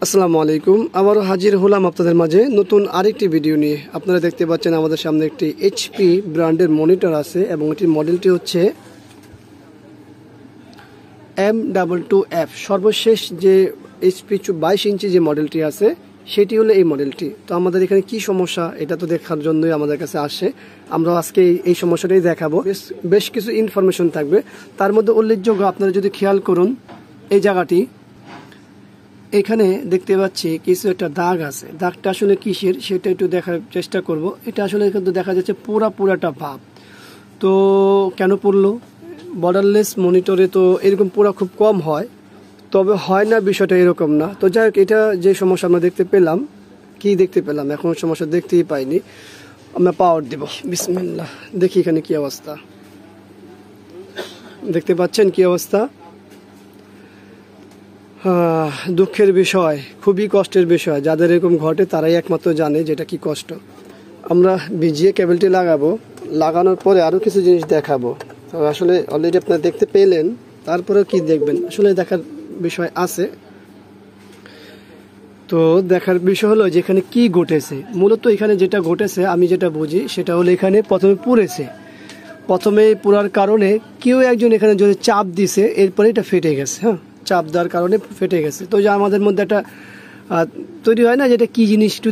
আসসালামু আলাইকুম। আবারও হাজির হলাম আপনাদের মাঝে নতুন আরেকটি ভিডিও নিয়ে। আপনারা দেখতে পাচ্ছেন আমাদের সামনে একটি এইচপি ব্র্যান্ডের মনিটর আছে এবং এটির মডেলটি হচ্ছে M22F। সর্বশেষ যে এইচপি 22 ইঞ্চি যে মডেলটি আছে সেটি হলো এই মডেলটি। তো আমাদের এখানে কি সমস্যা এটা তো দেখার জন্যই আমাদের কাছে আসে। আমরা আজকে এই সমস্যাটাই দেখাবো। বেশ কিছু ইনফরমেশন থাকবে, তার মধ্যে উল্লেখযোগ্য আপনারা যদি খেয়াল করুন এই জায়গাটি এখানে দেখতে পাচ্ছি কিছু একটা দাগ আছে। দাগটা আসলে কিসের সেটা একটু দেখার চেষ্টা করব। এটা আসলে কিন্তু দেখা যাচ্ছে পুরাটা ভাব। তো কেন পড়লো? বর্ডারলেস মনিটরে তো এরকম পুরা খুব কম হয়, তবে হয় না বিষয়টা এরকম না। তো যাই হোক, এটা যে সমস্যা আমরা দেখতে পেলাম, কি দেখতে পেলাম, এখন সমস্যা দেখতেই পাইনি। আমরা পাওয়ার দেব, বিসমিল্লাহ। দেখি এখানে কি অবস্থা, দেখতে পাচ্ছেন কি অবস্থা। দুঃখের বিষয়, খুবই কষ্টের বিষয়। যাদের এরকম ঘটে তারাই একমাত্র জানে যেটা কি কষ্ট। আমরা ভিজিয়ে কেবলটি লাগাবো, লাগানোর পরে আরও কিছু জিনিস দেখাবো। তো আসলে অলরেডি আপনারা দেখতে পেলেন, তারপরেও কি দেখবেন, আসলে দেখার বিষয় আছে। তো দেখার বিষয় হলো যে এখানে কি ঘটেছে। মূলত এখানে যেটা ঘটেছে আমি যেটা বুঝি সেটা হলো এখানে প্রথমে পুড়েছে। প্রথমে পুরার কারণে কেউ একজন এখানে যদি চাপ দিছে, এরপরে এটা ফেটে গেছে। চাপ দেওয়ার কারণে ফেটে গেছে। তো যে আমাদের মধ্যে একটা তৈরি হয় না, যেটা কি জিনিস, একটু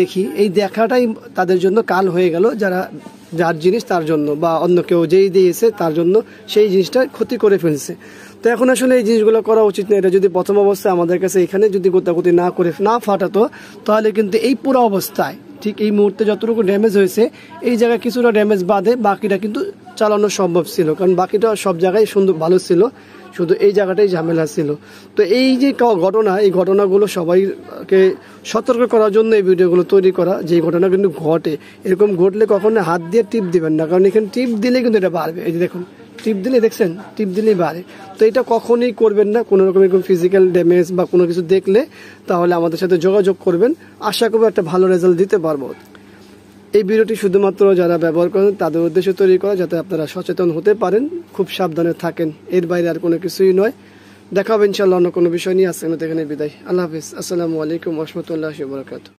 দেখি, এই দেখাটাই তাদের জন্য কাল হয়ে গেল। যার জিনিস তার জন্য, বা অন্য কেউ যেই দিয়েছে তার জন্য সেই জিনিসটা ক্ষতি করে ফেলছে। তো এখন আসলে এই জিনিসগুলো করা উচিত না। এটা যদি প্রথম অবস্থায় আমাদের কাছে এখানে যদি গোতাগুতি না ফাটাতো, তাহলে কিন্তু এই পুরো অবস্থায় ঠিক এই মুহূর্তে যতটুকু ড্যামেজ হয়েছে, এই জায়গায় কিছুটা ড্যামেজ বাদে বাকিটা কিন্তু চালানো সম্ভব ছিল, কারণ বাকিটা সব জায়গায় সুন্দর ভালো ছিল, শুধু এই জায়গাটাই ঝামেলা ছিল। তো এই যে ঘটনা, এই ঘটনাগুলো সবাইকে সতর্ক করার জন্য এই ভিডিওগুলো তৈরি করা, যে ঘটনা কিন্তু ঘটে। এরকম ঘটলে কখনো হাত দিয়ে টিপ দিবেন না, কারণ এখানে টিপ দিলে কিন্তু এটা বাড়বে। এই যে দেখুন, টিপ দিলে, দেখছেন, টিপ দিলেই বাড়ে। তো এটা কখনোই করবেন না। কোনো রকম এরকম ফিজিক্যাল ড্যামেজ বা কোনো কিছু দেখলে তাহলে আমাদের সাথে যোগাযোগ করবেন। আশা করবো একটা ভালো রেজাল্ট দিতে পারবো। এই ভিডিওটি শুধুমাত্র যারা ব্যবহার করেন তাদের উদ্দেশ্যে তৈরি করা, যাতে আপনারা সচেতন হতে পারেন, খুব সাবধানে থাকেন। এর বাইরে আর কোনো কিছুই নয়। দেখা হবে ইনশাআল্লাহ অন্য কোনো বিষয় নিয়ে। আজকে এখানে বিদায়। আল্লাহ হাফিজ। আসসালামু আলাইকুম ওয়া রাহমাতুল্লাহি ওয়া বারাকাতুহু।